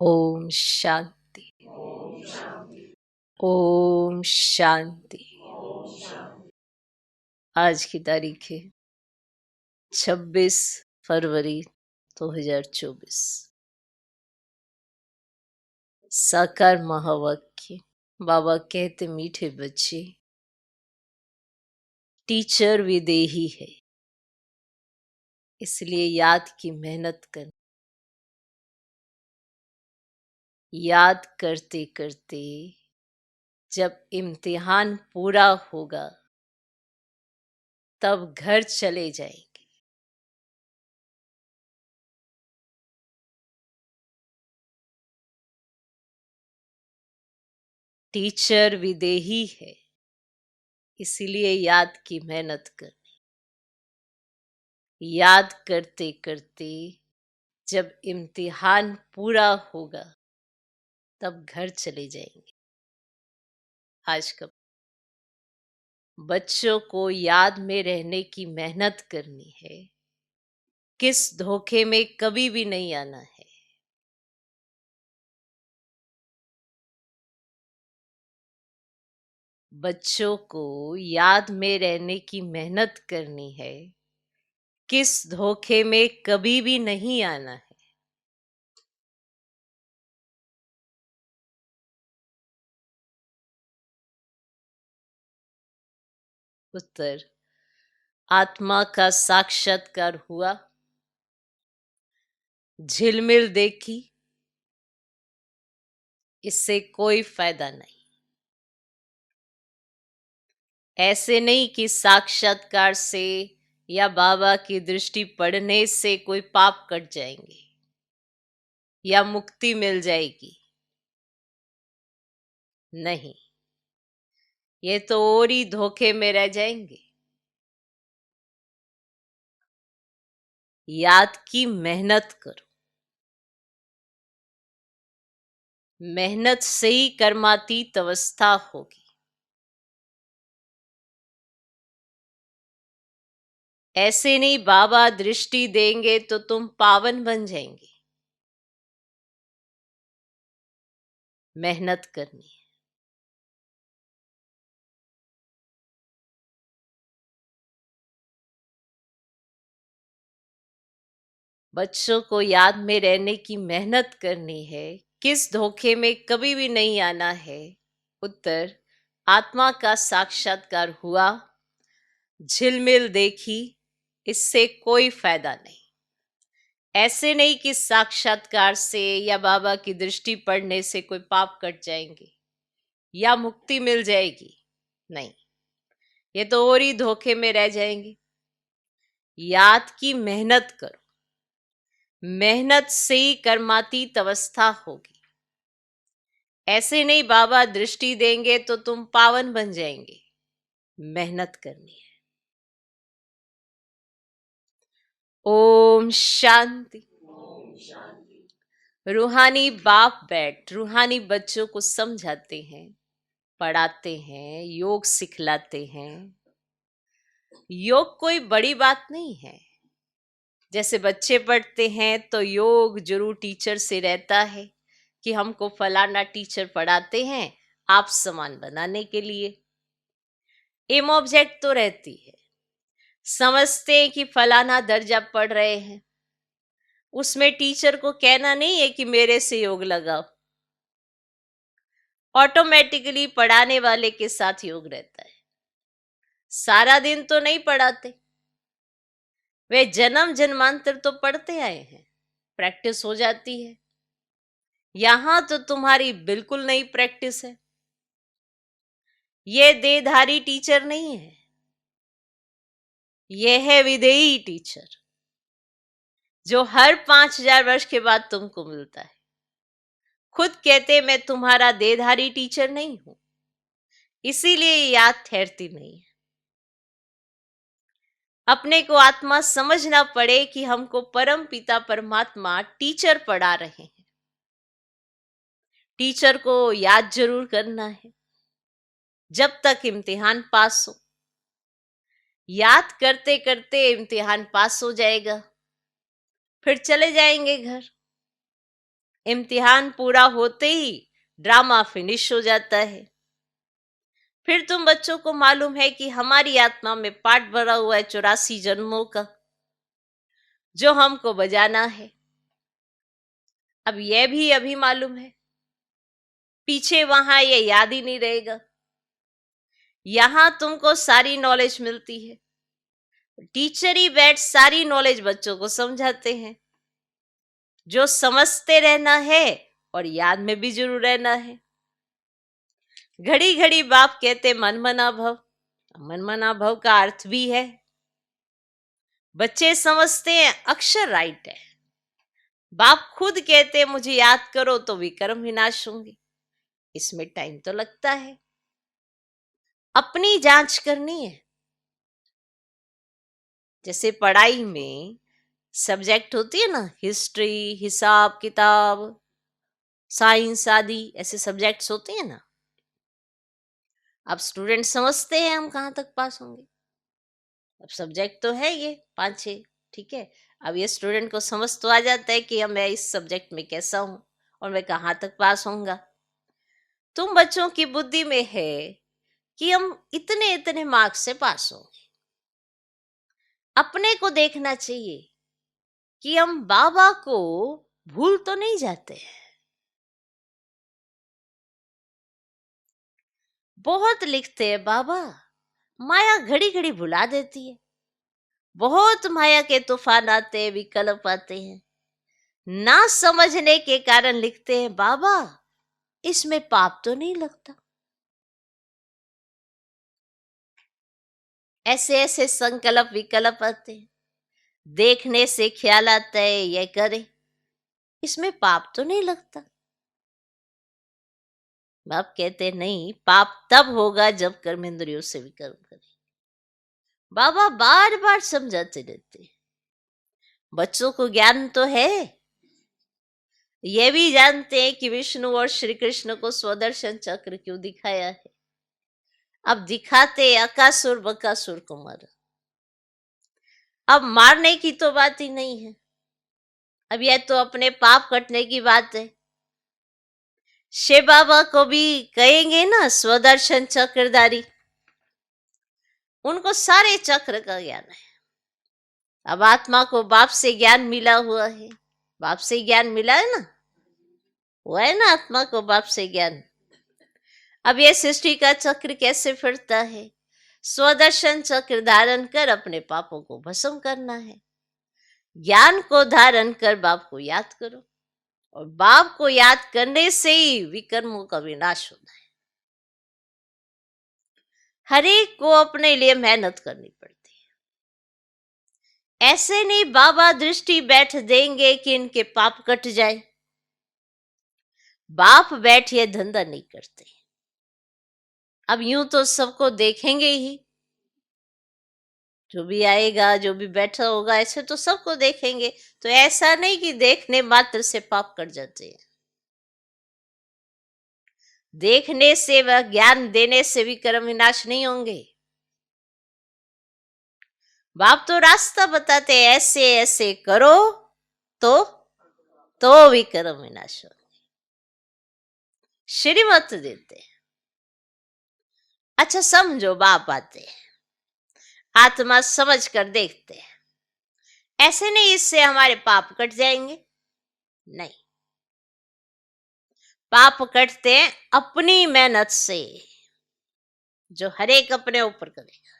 ओम शांति। ओम शांति। आज की तारीख है 26 फरवरी 2024। साकार महावाक्य। बाबा कहते, मीठे बच्चे, टीचर विदेही है, इसलिए याद की मेहनत कर। याद करते करते जब इम्तिहान पूरा होगा तब घर चले जाएंगे। टीचर विदेही है, इसीलिए याद की मेहनत कर। याद करते करते जब इम्तिहान पूरा होगा तब घर चले जाएंगे। आज का बच्चों को याद में रहने की मेहनत करनी है, किस धोखे में कभी भी नहीं आना है। बच्चों को याद में रहने की मेहनत करनी है, किस धोखे में कभी भी नहीं आना है। उत्तर, आत्मा का साक्षात्कार हुआ, झिलमिल देखी, इससे कोई फायदा नहीं। ऐसे नहीं कि साक्षात्कार से या बाबा की दृष्टि पड़ने से कोई पाप कट जाएंगे या मुक्ति मिल जाएगी। नहीं, ये तो और ही धोखे में रह जाएंगे। याद की मेहनत करो। मेहनत से ही कर्मातीत अवस्था होगी। ऐसे नहीं बाबा दृष्टि देंगे तो तुम पावन बन जाएंगे। मेहनत करनी है। बच्चों को याद में रहने की मेहनत करनी है, किस धोखे में कभी भी नहीं आना है। उत्तर, आत्मा का साक्षात्कार हुआ, झिलमिल देखी, इससे कोई फायदा नहीं। ऐसे नहीं कि साक्षात्कार से या बाबा की दृष्टि पड़ने से कोई पाप कट जाएंगे या मुक्ति मिल जाएगी। नहीं, ये तो और ही धोखे में रह जाएंगे। याद की मेहनत करो। मेहनत से ही कर्मातीत अवस्था होगी। ऐसे नहीं बाबा दृष्टि देंगे तो तुम पावन बन जाएंगे। मेहनत करनी है। ओम शांति। रूहानी बाप बैठ रूहानी बच्चों को समझाते हैं, पढ़ाते हैं, योग सिखलाते हैं। योग कोई बड़ी बात नहीं है। जैसे बच्चे पढ़ते हैं तो योग जरूर टीचर से रहता है कि हमको फलाना टीचर पढ़ाते हैं आप समान बनाने के लिए। एम ऑब्जेक्ट तो रहती है। समझते हैं कि फलाना दर्जा पढ़ रहे हैं, उसमें टीचर को कहना नहीं है कि मेरे से योग लगाओ। ऑटोमेटिकली पढ़ाने वाले के साथ योग रहता है। सारा दिन तो नहीं पढ़ाते, वे जन्म जन्मांतर तो पढ़ते आए हैं, प्रैक्टिस हो जाती है। यहां तो तुम्हारी बिल्कुल नई प्रैक्टिस है। ये देहधारी टीचर नहीं है, यह है विदेही टीचर जो हर 5,000 वर्ष के बाद तुमको मिलता है। खुद कहते मैं तुम्हारा देहधारी टीचर नहीं हूं, इसीलिए याद ठहरती नहीं है। अपने को आत्मा समझना पड़े कि हमको परम पिता परमात्मा टीचर पढ़ा रहे हैं। टीचर को याद जरूर करना है जब तक इम्तिहान पास हो। याद करते करते इम्तिहान पास हो जाएगा, फिर चले जाएंगे घर। इम्तिहान पूरा होते ही ड्रामा फिनिश हो जाता है। फिर तुम बच्चों को मालूम है कि हमारी आत्मा में पाठ भरा हुआ है 84 जन्मों का, जो हमको बजाना है। अब यह भी अभी मालूम है, पीछे वहां ये याद ही नहीं रहेगा। यहां तुमको सारी नॉलेज मिलती है, टीचर ही बैठ सारी नॉलेज बच्चों को समझाते हैं। जो समझते रहना है और याद में भी जरूर रहना है। घड़ी घड़ी बाप कहते मन मना भव, मन मना भव का अर्थ भी है। बच्चे समझते हैं अक्षर राइट है, बाप खुद कहते मुझे याद करो तो विक्रम विनाश होंगे। इसमें टाइम तो लगता है, अपनी जांच करनी है। जैसे पढ़ाई में सब्जेक्ट होती है ना, हिस्ट्री, हिसाब किताब, साइंस आदि ऐसे सब्जेक्ट्स होते हैं ना। अब स्टूडेंट समझते हैं हम कहाँ तक पास होंगे। अब सब्जेक्ट तो है ये 5-6, ठीक है। अब ये स्टूडेंट को समझ तो आ जाता है कि मैं इस सब्जेक्ट में कैसा हूं और मैं कहाँ तक पास होऊंगा। तुम बच्चों की बुद्धि में है कि हम इतने इतने मार्क्स से पास होंगे। अपने को देखना चाहिए कि हम बाबा को भूल तो नहीं जाते हैं। बहुत लिखते हैं बाबा, माया घड़ी घड़ी भुला देती है। बहुत माया के तूफान आते हैं, विकल्प आते हैं। ना समझने के कारण लिखते हैं बाबा इसमें पाप तो नहीं लगता। ऐसे ऐसे संकल्प विकल्प आते हैं, देखने से ख्याल आता है ये करे, इसमें पाप तो नहीं लगता। बाप कहते नहीं, पाप तब होगा जब कर्मेंद्रियों से विकर्म करे। बाबा बार बार समझाते रहते हैं। बच्चों को ज्ञान तो है, ये भी जानते हैं कि विष्णु और श्री कृष्ण को स्वदर्शन चक्र क्यों दिखाया है। अब दिखाते अकासुर बकासुर को मारा। अब मारने की तो बात ही नहीं है, अब यह तो अपने पाप कटने की बात है। शिव बाबा को भी कहेंगे ना स्वदर्शन चक्रधारी, उनको सारे चक्र का ज्ञान है। अब आत्मा को बाप से ज्ञान मिला हुआ है, बाप से ज्ञान मिला है ना, हुआ है ना आत्मा को बाप से ज्ञान। अब यह सृष्टि का चक्र कैसे फिरता है, स्वदर्शन चक्र धारण कर अपने पापों को भस्म करना है। ज्ञान को धारण कर बाप को याद करो, और बाप को याद करने से ही विकर्मों का विनाश होता है। हर एक को अपने लिए मेहनत करनी पड़ती है। ऐसे नहीं बाबा दृष्टि बैठ देंगे कि इनके पाप कट जाए। बाप बैठ ये धंधा नहीं करते। अब यूं तो सबको देखेंगे ही, जो भी आएगा जो भी बैठा होगा ऐसे तो सबको देखेंगे। तो ऐसा नहीं कि देखने मात्र से पाप कट जाते हैं। देखने से वह ज्ञान देने से भी कर्म विनाश नहीं होंगे। बाप तो रास्ता बताते हैं, ऐसे ऐसे करो तो भी कर्म विनाश होंगे। श्रीमत देते हैं। अच्छा समझो, बाप आते हैं, आत्मा समझ कर देखते हैं। ऐसे नहीं इससे हमारे पाप कट जाएंगे, नहीं। पाप कटते हैं अपनी मेहनत से, जो हर एक अपने ऊपर करेगा।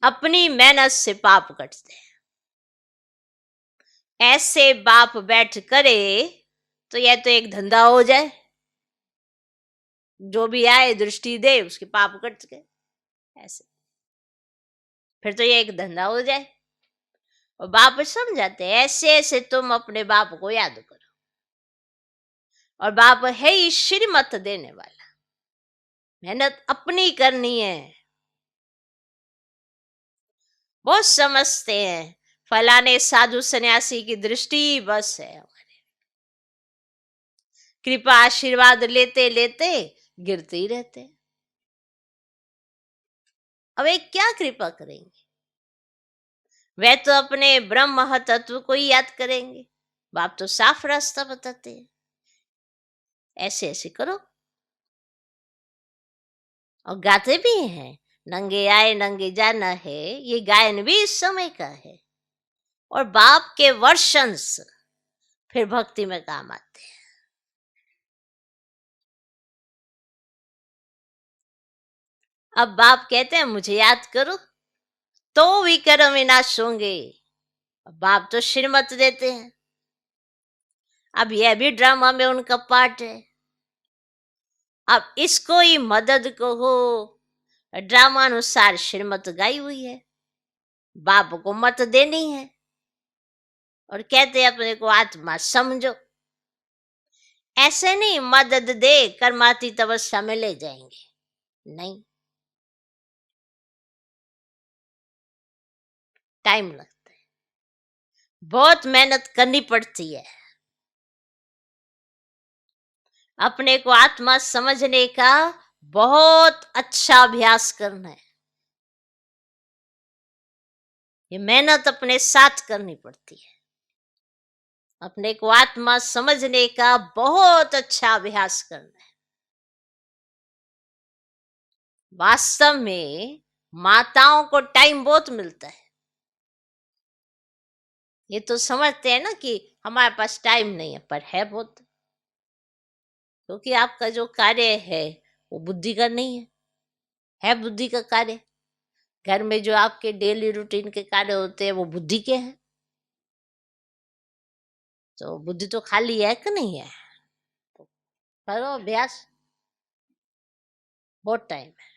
अपनी मेहनत से पाप कटते हैं। ऐसे बाप बैठ करे तो यह तो एक धंधा हो जाए, जो भी आए दृष्टि दे उसके पाप कट गए। ऐसे फिर तो ये एक धंधा हो जाए। और बाप समझाते हैं ऐसे ऐसे तुम अपने बाप को याद करो, और बाप है ही श्रीमत देने वाला। मेहनत अपनी करनी है। बहुत समझते हैं फलाने साधु सन्यासी की दृष्टि बस है, हमारे कृपा आशीर्वाद लेते लेते गिरते ही रहते हैं। अब एक क्या कृपा करेंगे, वे तो अपने ब्रह्म तत्व को ही याद करेंगे। बाप तो साफ रास्ता बताते हैं, ऐसे ऐसे करो। और गाते भी हैं, नंगे आए नंगे जाना है, ये गायन भी इस समय का है। और बाप के वर्शंस फिर भक्ति में काम आते हैं। अब बाप कहते हैं मुझे याद करो तो विक्रम विनाश होंगे। बाप तो श्रीमत देते हैं। अब यह भी ड्रामा में उनका पार्ट है। अब इसको ही मदद को हो, ड्रामा अनुसार श्रीमत गाई हुई है, बाप को मत देनी है। और कहते हैं अपने को आत्मा समझो। ऐसे नहीं मदद दे कर्माती तपस्या में ले जाएंगे, नहीं, टाइम लगता है, बहुत मेहनत करनी पड़ती है। अपने को आत्मा समझने का बहुत अच्छा अभ्यास करना है। ये मेहनत अपने साथ करनी पड़ती है। अपने को आत्मा समझने का बहुत अच्छा अभ्यास करना है। वास्तव में माताओं को टाइम बहुत मिलता है। ये तो समझते हैं ना कि हमारे पास टाइम नहीं है, पर है बहुत। क्योंकि आपका जो कार्य है वो बुद्धि का नहीं है बुद्धि का कार्य। घर में जो आपके डेली रूटीन के कार्य होते हैं वो बुद्धि के हैं। तो बुद्धि तो खाली है कि नहीं है? तो करो अभ्यास, बहुत टाइम है।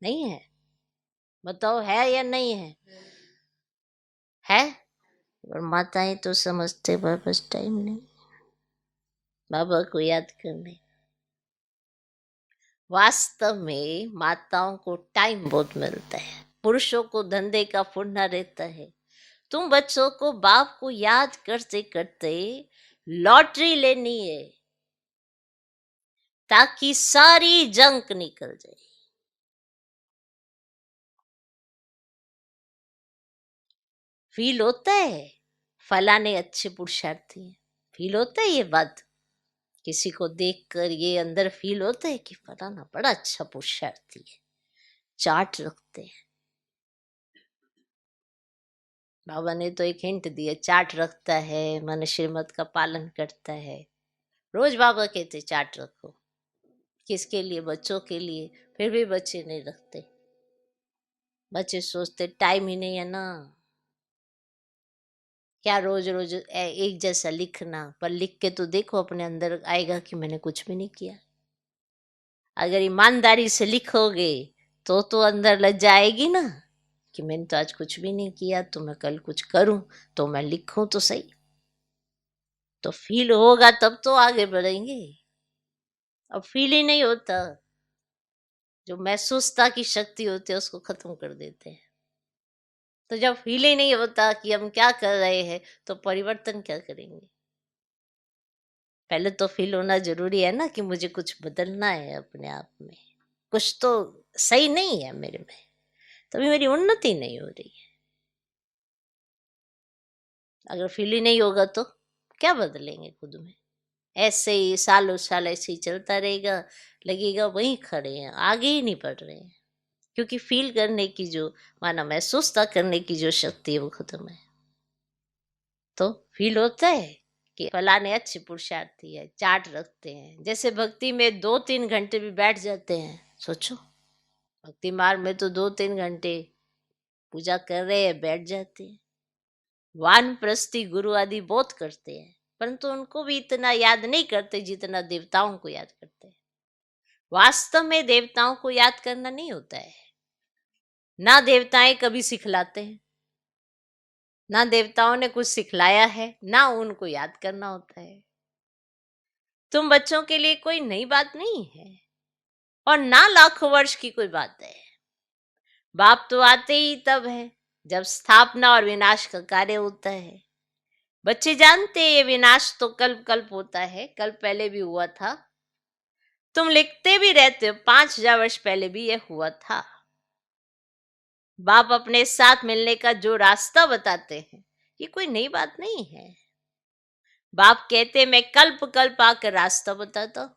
नहीं है? बताओ है या नहीं है? है। और माताएं तो समझते पर बस टाइम नहीं बाबा को याद करने। वास्तव में माताओं को टाइम बहुत मिलता है, पुरुषों को धंधे का फुर्ना रहता है। तुम बच्चों को बाप को याद करते करते लॉटरी लेनी है, ताकि सारी जंक निकल जाए। फील होता है फलाने अच्छे पुरुषार्थी हैं, फील होता है ये बात। किसी को देखकर ये अंदर फील होता है कि फलाना बड़ा अच्छा पुरुषार्थी है। चार्ट रखते हैं। बाबा ने तो एक हिंट दिया, चार्ट रखता है मन श्रीमत का पालन करता है। रोज बाबा कहते चार्ट रखो। किसके लिए? बच्चों के लिए। फिर भी बच्चे नहीं रखते। बच्चे सोचते टाइम ही नहीं है ना। क्या रोज रोज एक जैसा लिखना? पर लिख के तो देखो, अपने अंदर आएगा कि मैंने कुछ भी नहीं किया। अगर ईमानदारी से लिखोगे तो अंदर लज्जा आएगी ना कि मैंने तो आज कुछ भी नहीं किया, तो मैं कल कुछ करूं, तो मैं लिखूं तो सही। तो फील होगा तब तो आगे बढ़ेंगे। अब फील ही नहीं होता, जो महसूसता की शक्ति होती है उसको खत्म कर देते हैं। तो जब फील ही नहीं होता कि हम क्या कर रहे हैं, तो परिवर्तन क्या करेंगे? पहले तो फील होना जरूरी है ना कि मुझे कुछ बदलना है अपने आप में, कुछ तो सही नहीं है मेरे में, तभी मेरी उन्नति नहीं हो रही है। अगर फील ही नहीं होगा तो क्या बदलेंगे खुद में? ऐसे ही सालों साल ऐसे ही चलता रहेगा, लगेगा वहीं खड़े हैं, आगे ही नहीं बढ़ रहे हैं। क्योंकि फील करने की जो, माना महसूसता करने की जो शक्ति है वो खत्म है। तो फील होता है कि फलाने अच्छे पुरुषार्थी है, चार्ट रखते हैं। जैसे भक्ति में 2-3 घंटे भी बैठ जाते हैं। सोचो, भक्ति मार्ग में तो 2-3 घंटे पूजा कर रहे हैं, बैठ जाते हैं। वानप्रस्थी गुरु आदि बहुत करते हैं, परंतु उनको भी इतना याद नहीं करते जितना देवताओं को याद करते हैं। वास्तव में देवताओं को याद करना नहीं होता है। ना देवताएं कभी सिखलाते हैं, ना देवताओं ने कुछ सिखलाया है, ना उनको याद करना होता है। तुम बच्चों के लिए कोई नई बात नहीं है, और ना लाखों वर्ष की कोई बात है। बाप तो आते ही तब है जब स्थापना और विनाश का कार्य होता है। बच्चे जानते हैं ये विनाश तो कल्प कल्प होता है, कल्प पहले भी हुआ था। तुम लिखते भी रहते हो 5000 वर्ष पहले भी ये हुआ था। बाप अपने साथ मिलने का जो रास्ता बताते हैं, ये कोई नई बात नहीं है। बाप कहते मैं कल्प कल्प आकर रास्ता बताता हूं।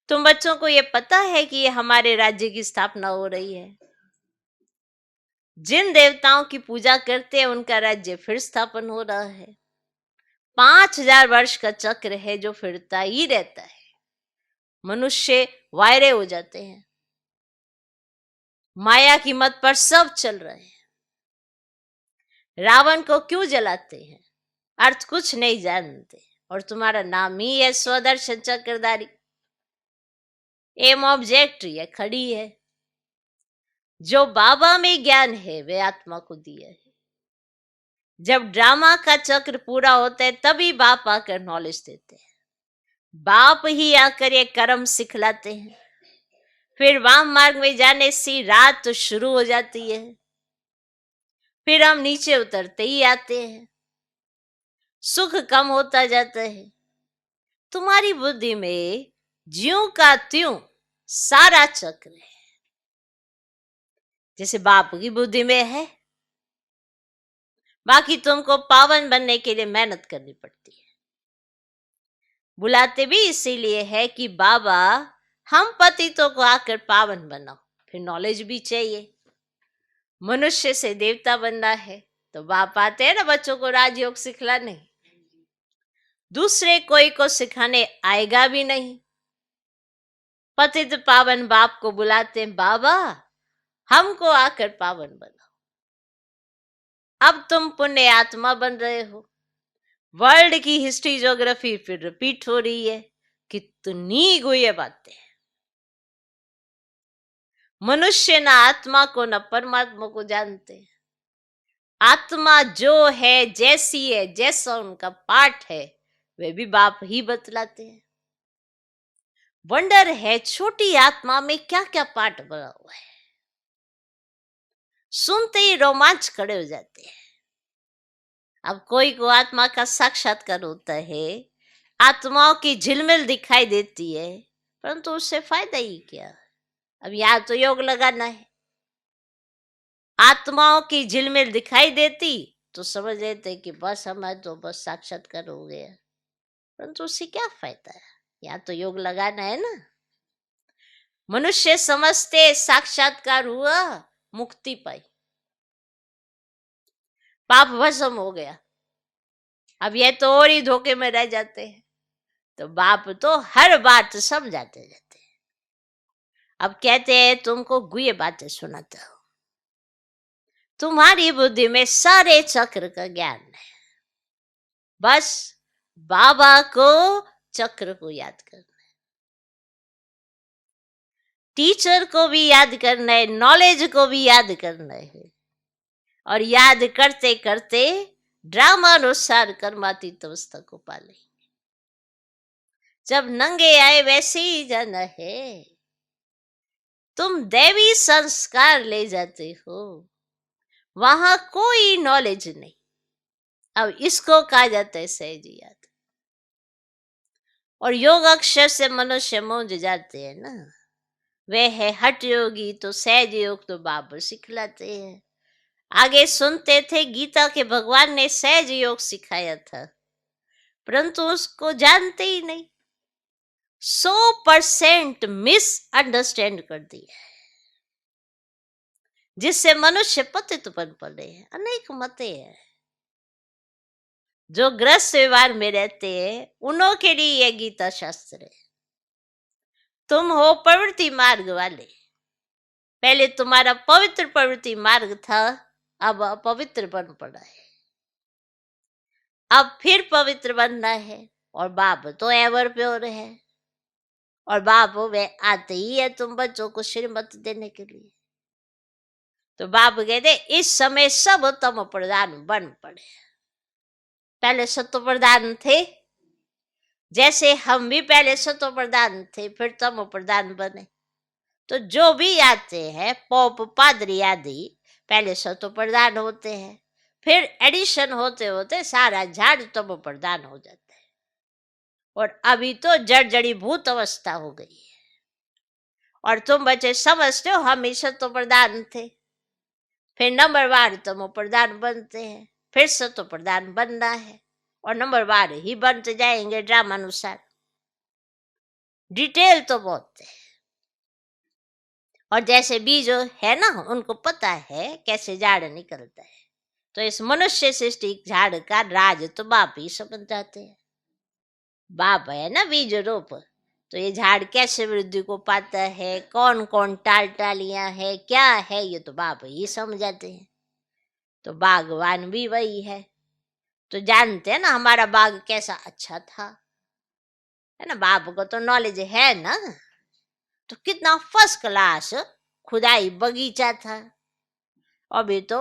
तुम बच्चों को ये पता है कि ये हमारे राज्य की स्थापना हो रही है। जिन देवताओं की पूजा करते हैं उनका राज्य फिर स्थापन हो रहा है। 5,000 वर्ष का चक्र है जो फिरता ही रहता है। मनुष्य वायरे हो जाते हैं, माया की मत पर सब चल रहे हैं। रावण को क्यों जलाते हैं? अर्थ कुछ नहीं जानते, और तुम्हारा नाम ही है स्वदर्शन चक्रधारी। एम ऑब्जेक्ट ये खड़ी है। जो बाबा में ज्ञान है वे आत्मा को दिया है। जब ड्रामा का चक्र पूरा होता है तभी बाप आकर नॉलेज देते हैं। बाप ही आकर ये कर्म सिखलाते हैं। फिर वाम मार्ग में जाने से रात तो शुरू हो जाती है। फिर हम नीचे उतरते ही आते हैं। सुख कम होता जाता है। तुम्हारी बुद्धि में ज्यों का त्यों सारा चक्र है, जैसे बाप की बुद्धि में है। बाकी तुमको पावन बनने के लिए मेहनत करनी पड़ती है। बुलाते भी इसीलिए है कि बाबा हम पतितों को आकर पावन बनाओ। फिर नॉलेज भी चाहिए। मनुष्य से देवता बनना है तो बाप आते हैं ना बच्चों को राजयोग सिखलाने। दूसरे कोई को सिखाने आएगा भी नहीं। पतित पावन बाप को बुलाते हैं, बाबा हमको आकर पावन बनाओ। अब तुम पुण्य आत्मा बन रहे हो। वर्ल्ड की हिस्ट्री ज्योग्राफी फिर रिपीट हो रही है। कितनी गुह्य बातें हैं। मनुष्य न आत्मा को न परमात्मा को जानते हैं। आत्मा जो है, जैसी है, जैसा उनका पाठ है, वे भी बाप ही बतलाते हैं। वंडर है छोटी आत्मा में क्या क्या पाठ बना हुआ है। सुनते ही रोमांच खड़े हो जाते हैं। अब कोई को आत्मा का साक्षात्कार होता है, आत्माओं की झिलमिल दिखाई देती है, परंतु उससे फायदा ही क्या। अब यहाँ तो योग लगाना है। आत्माओं की झिलमिल दिखाई देती तो समझ लेते कि बस हमारा तो बस साक्षात्कार हो गया, परंतु उससे क्या फायदा है। यहाँ तो योग लगाना है ना। मनुष्य समझते साक्षात्कार हुआ, मुक्ति पाई, पाप भस्म हो गया। अब ये तो और ही धोखे में रह जाते हैं। तो बाप तो हर बात समझाते रहते हैं। अब कहते हैं तुमको गुह्य बातें सुनाता हूं। तुम्हारी बुद्धि में सारे चक्र का ज्ञान है। बस बाबा को, चक्र को याद करना है। टीचर को भी याद करना है, नॉलेज को भी याद करना है। और याद करते करते ड्रामा अनुसार कर्मातीत अवस्था को पाले। जब नंगे आए वैसे ही जाना है। तुम दैवी संस्कार ले जाते हो, वहां कोई नॉलेज नहीं। अब इसको कहा जाता है सहज याद। और योग अक्षर से मनुष्य मौज जाते हैं ना। वे है हठ योगी, तो सहज योग तो बाबा सिखलाते हैं। आगे सुनते थे गीता के भगवान ने सहज योग सिखाया था, परंतु उसको जानते ही नहीं। 100% मिसअंडरस्टैंड कर दिया है, जिससे मनुष्य पतित बन पड़े हैं। अनेक मते हैं। जो ग्रस्त व्यवहार में रहते हैं उन्हों के लिए यह गीता शास्त्र है। तुम हो प्रवृत्ति मार्ग वाले। पहले तुम्हारा पवित्र प्रवृत्ति मार्ग था, अब अपवित्र बन पड़ा है। अब फिर पवित्र बनना है। और बाप तो एवर प्योर है। और बाप वे आते ही है तुम बच्चों को श्रीमत देने के लिए। तो बाप कहते इस समय सब तम प्रधान बन पड़े। पहले सत्व प्रधान थे, जैसे हम भी पहले सत्व प्रधान थे, फिर तम प्रधान बने। तो जो भी आते हैं पोप पादरी आदि पहले सत्व प्रधान होते हैं, फिर एडिशन होते होते सारा झाड़ तम प्रधान हो जाता है। और अभी तो जड़ जड़ी भूत अवस्था हो गई है। और तुम बच्चे समझते हो हम ही सत्व प्रधान थे, फिर नंबरवार तमो प्रधान बनते हैं, फिर सत्व प्रधान बनना है। और नंबर वार ही बनते जाएंगे ड्रामा अनुसार। डिटेल तो बहुत है। और जैसे बीज है ना, उनको पता है कैसे झाड़ निकलता है, तो इस मनुष्य सृष्टि झाड़ का राज तो बाप ही समझ जाते हैं। बाप है ना बीज रूप, तो ये झाड़ कैसे वृद्धि को पाता है, कौन कौन टाल टालियां है, क्या है, ये तो बाप ही समझ जाते हैं। तो बागवान भी वही है, तो जानते हैं ना हमारा बाग कैसा अच्छा था, है ना। बाप को तो नॉलेज है ना। तो कितना फर्स्ट क्लास खुदाई बगीचा था। अभी तो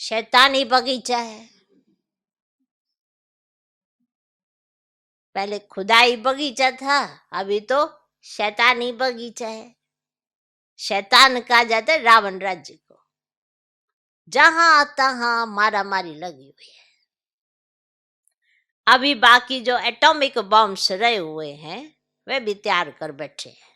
शैतानी बगीचा है। पहले खुदाई बगीचा था, अभी तो शैतानी बगीचा है। शैतान कहा जाता है रावण राज्य को, जहां तहां मारा मारी लगी हुई है। अभी बाकी जो एटॉमिक बॉम्ब्स रहे हुए हैं वे भी तैयार कर बैठे हैं।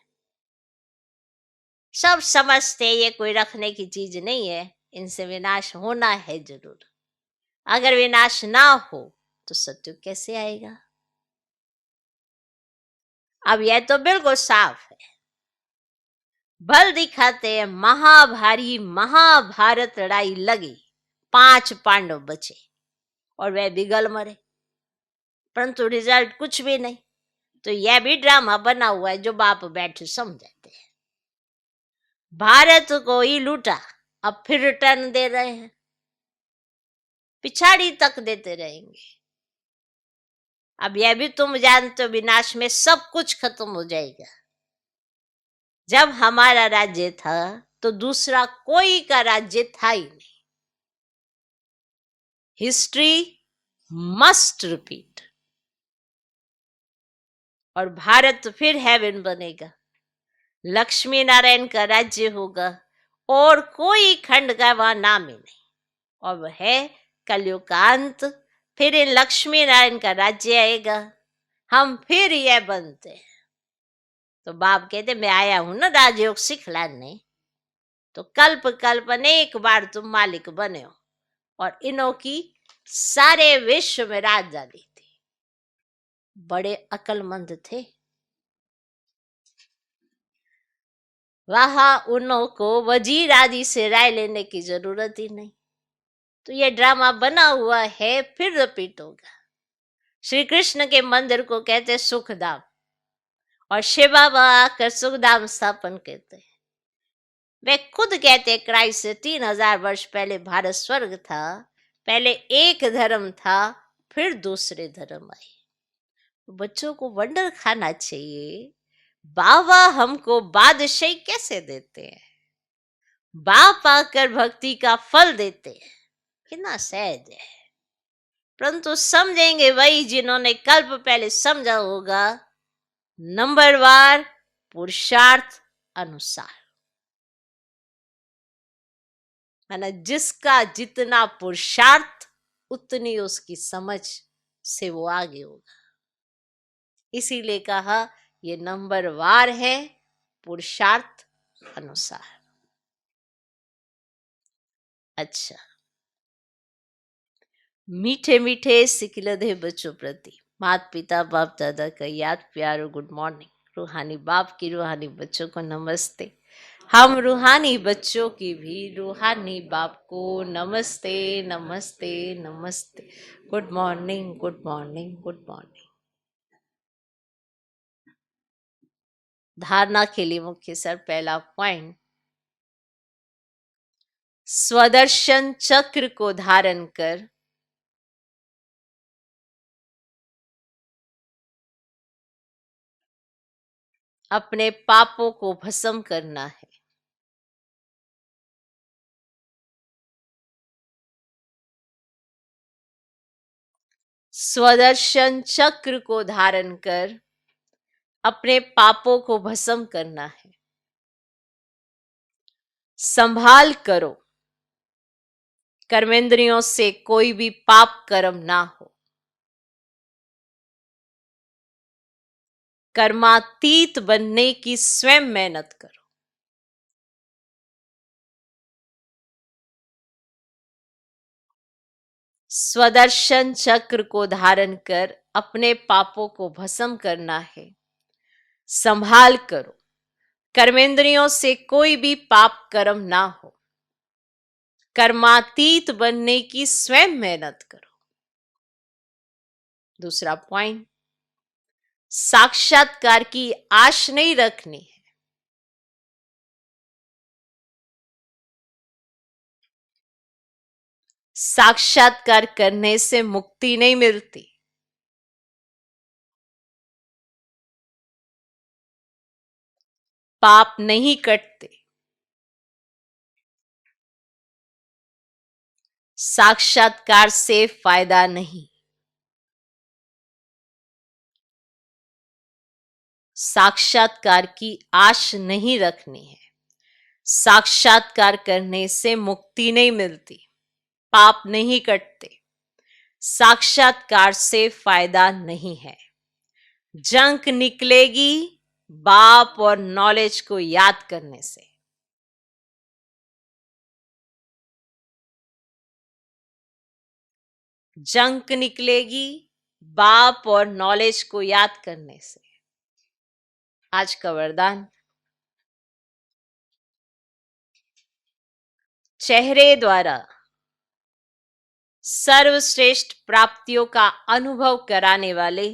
सब समझते ये कोई रखने की चीज नहीं है, इनसे विनाश होना है जरूर। अगर विनाश ना हो तो सत्य कैसे आएगा। अब यह तो बिल्कुल साफ है। बल दिखाते हैं, महाभारी महाभारत लड़ाई लगी, 5 पांडव बचे और वह भी गल मरे, परंतु रिजल्ट कुछ भी नहीं। तो यह भी ड्रामा बना हुआ है जो बाप बैठे समझाते हैं। भारत को ही लूटा, अब फिर रिटर्न दे रहे हैं, पिछाड़ी तक देते रहेंगे। अब यह भी तुम जानते हो, विनाश में सब कुछ खत्म हो जाएगा। जब हमारा राज्य था तो दूसरा कोई का राज्य था ही नहीं। History must repeat. और भारत फिर हेवन बनेगा, लक्ष्मी नारायण का राज्य होगा, और कोई खंड का वहां नाम ही नहीं। और वह है कलयुग का अंत, फिर इन लक्ष्मी नारायण का राज्य आएगा, हम फिर यह बनते हैं। तो बाप कहते मैं आया हूं ना राजयोग सिखलाने, तो कल्प कल्प अनेक बार तुम मालिक बने हो, और इनों की सारे विश्व में राजधानी थी। बड़े अकलमंद थे। वहां उन्हों को वजीर आदि से राय लेने की जरूरत ही नहीं। तो ये ड्रामा बना हुआ है, फिर रिपीट होगा। श्री कृष्ण के मंदिर को कहते सुखधाम, और शिव बाबा आकर सुखधाम स्थापन कहते हैं। वे खुद कहते क्राइस्ट से 3000 वर्ष पहले भारत स्वर्ग था, पहले एक धर्म था, फिर दूसरे धर्म आए। बच्चों को वंडर खाना चाहिए, बाबा हमको बादशाही कैसे देते हैं, बाप आकर भक्ति का फल देते हैं, कितना सहज है। परंतु समझेंगे वही जिन्होंने कल्प पहले समझा होगा, नंबरवार पुरुषार्थ अनुसार, है ना। जिसका जितना पुरुषार्थ उतनी उसकी समझ से वो आगे होगा। इसीलिए कहा ये नंबरवार है, पुरुषार्थ अनुसार। अच्छा, मीठे मीठे सिकिलधे बच्चों प्रति माता पिता बाप दादा का याद प्यार और गुड मॉर्निंग। रूहानी बाप की रूहानी बच्चों को नमस्ते। हम रूहानी बच्चों की भी रूहानी बाप को नमस्ते नमस्ते नमस्ते। Good morning good morning good morning. धारणा के लिए मुख्य सर पहला पॉइंट, स्वदर्शन चक्र को धारण कर अपने पापों को भस्म करना है। स्वदर्शन चक्र को धारण कर अपने पापों को भस्म करना है। संभाल करो, कर्मेंद्रियों से कोई भी पाप कर्म ना हो। कर्मातीत बनने की स्वयं मेहनत करो। स्वदर्शन चक्र को धारण कर अपने पापों को भस्म करना है। संभाल करो, कर्मेंद्रियों से कोई भी पाप कर्म ना हो। कर्मातीत बनने की स्वयं मेहनत करो। दूसरा पॉइंट, साक्षात्कार की आश नहीं रखनी है। साक्षात्कार करने से मुक्ति नहीं मिलती। पाप नहीं कटते। साक्षात्कार से फायदा नहीं। साक्षात्कार की आश नहीं रखनी है। साक्षात्कार करने से मुक्ति नहीं मिलती, पाप नहीं कटते। साक्षात्कार से फायदा नहीं है। जंक निकलेगी बाप और नॉलेज को याद करने से। जंक निकलेगी बाप और नॉलेज को याद करने से। आज का वरदान, चेहरे द्वारा सर्वश्रेष्ठ प्राप्तियों का अनुभव कराने वाले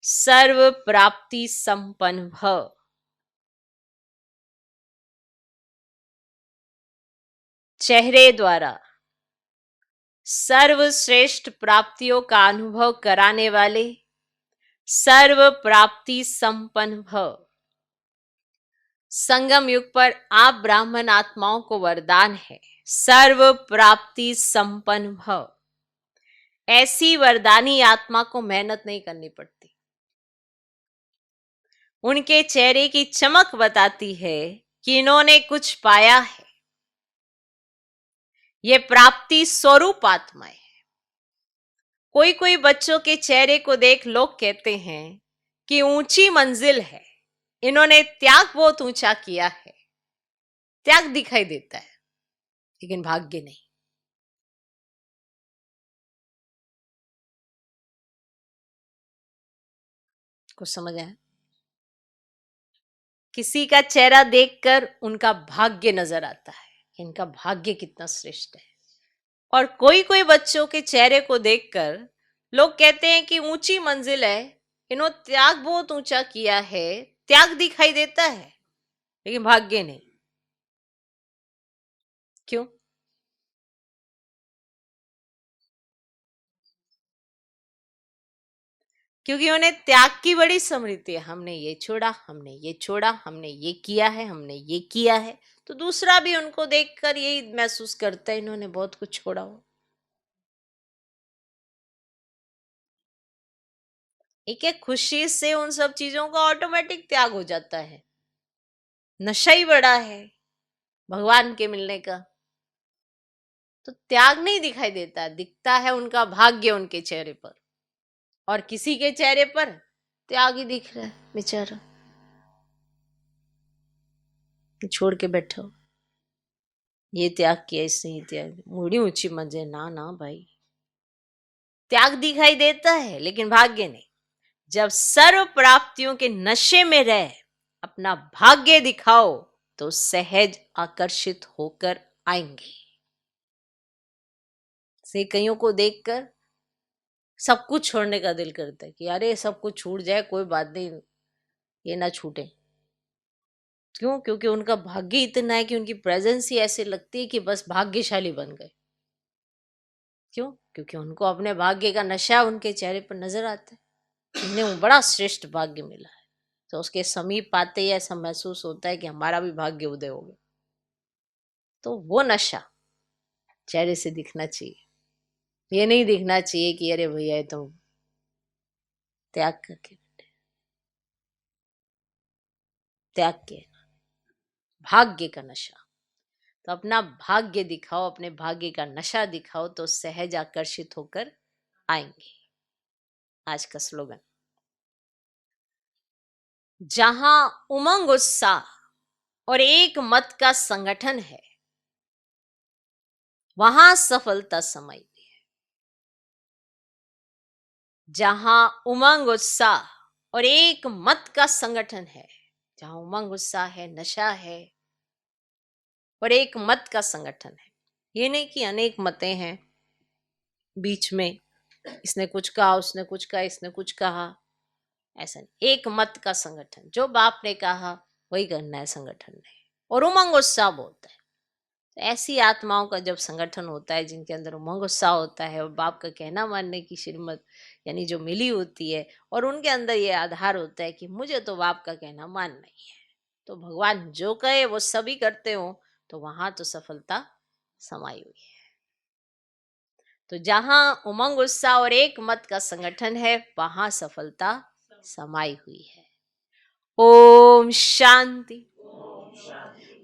सर्व प्राप्ति संपन्न भव। चेहरे द्वारा सर्वश्रेष्ठ प्राप्तियों का अनुभव कराने वाले सर्व प्राप्ति संपन्न भव। संगम युग पर आप ब्राह्मण आत्माओं को वरदान है, सर्व प्राप्ति संपन्न भव। ऐसी वरदानी आत्मा को मेहनत नहीं करनी पड़ती। उनके चेहरे की चमक बताती है कि इन्होंने कुछ पाया है। ये प्राप्ति स्वरूप आत्मा है। कोई कोई बच्चों के चेहरे को देख लोग कहते हैं कि ऊंची मंजिल है, इन्होंने त्याग बहुत ऊंचा किया है। त्याग दिखाई देता है लेकिन भाग्य नहीं। कुछ समझ आया? किसी का चेहरा देखकर उनका भाग्य नजर आता है, इनका भाग्य कितना श्रेष्ठ है। और कोई कोई बच्चों के चेहरे को देखकर लोग कहते हैं कि ऊंची मंजिल है, इन्होंने त्याग बहुत ऊंचा किया है। त्याग दिखाई देता है लेकिन भाग्य नहीं। क्यों? क्योंकि उन्हें त्याग की बड़ी स्मृति है। हमने ये छोड़ा, हमने ये छोड़ा, हमने ये किया है, हमने ये किया है। तो दूसरा भी उनको देखकर यही महसूस करता है, इन्होंने बहुत कुछ छोड़ा हो। एक एक खुशी से उन सब चीजों का ऑटोमेटिक त्याग हो जाता है। नशा ही बड़ा है भगवान के मिलने का। तो त्याग नहीं दिखाई देता, दिखता है उनका भाग्य उनके चेहरे पर। और किसी के चेहरे पर त्याग ही दिख रहा है, बेचारा छोड़ के बैठा हो। ये त्याग किया, इससे ही त्याग, बड़ी ऊंची मंजिल। ना ना भाई, त्याग दिखाई देता है लेकिन भाग्य नहीं। जब सर्व प्राप्तियों के नशे में रह अपना भाग्य दिखाओ तो सहज आकर्षित होकर आएंगे। से कईयों को देखकर सब कुछ छोड़ने का दिल करता है कि अरे सब कुछ छूट जाए, कोई बात नहीं, ये ना छूटे। क्यों? क्योंकि उनका भाग्य इतना है कि उनकी प्रेजेंस ही ऐसे लगती है कि बस भाग्यशाली बन गए। क्यों? क्योंकि उनको अपने भाग्य का नशा उनके चेहरे पर नजर आता है। इन्हें बड़ा श्रेष्ठ भाग्य मिला है। तो उसके समीप आते ही ऐसा महसूस होता है कि हमारा भी भाग्य उदय हो गया। तो वो नशा चेहरे से दिखना चाहिए। ये नहीं दिखना चाहिए कि अरे भैया तो त्याग करके बैठे। त्याग के भाग्य का नशा। तो अपना भाग्य दिखाओ, अपने भाग्य का नशा दिखाओ तो सहज आकर्षित होकर आएंगे। आज का स्लोगन, जहां उमंग उत्साह और एक मत का संगठन है, वहां सफलता समाई हुई है। जहां उमंग उत्साह और एक मत का संगठन है, जहां उमंग उत्साह है, नशा है और एक मत का संगठन है। ये नहीं कि अनेक मतें हैं बीच में, इसने कुछ कहा, उसने कुछ कहा, इसने कुछ कहा, ऐसा नहीं। एक मत का संगठन, जो बाप ने कहा वही करना है संगठन ने, और उमंग उत्साह होता है। तो ऐसी आत्माओं का जब संगठन होता है जिनके अंदर उमंग उत्साह होता है और बाप का कहना मानने की श्रीमत यानी जो मिली होती है, और उनके अंदर ये आधार होता है कि मुझे तो बाप का कहना मानना ही है, तो भगवान जो कहे वो सभी करते हो, तो वहां तो सफलता समाई हुई है। तो जहां उमंग उत्साह और एक मत का संगठन है, वहां सफलता समाई हुई है। ओम शांति।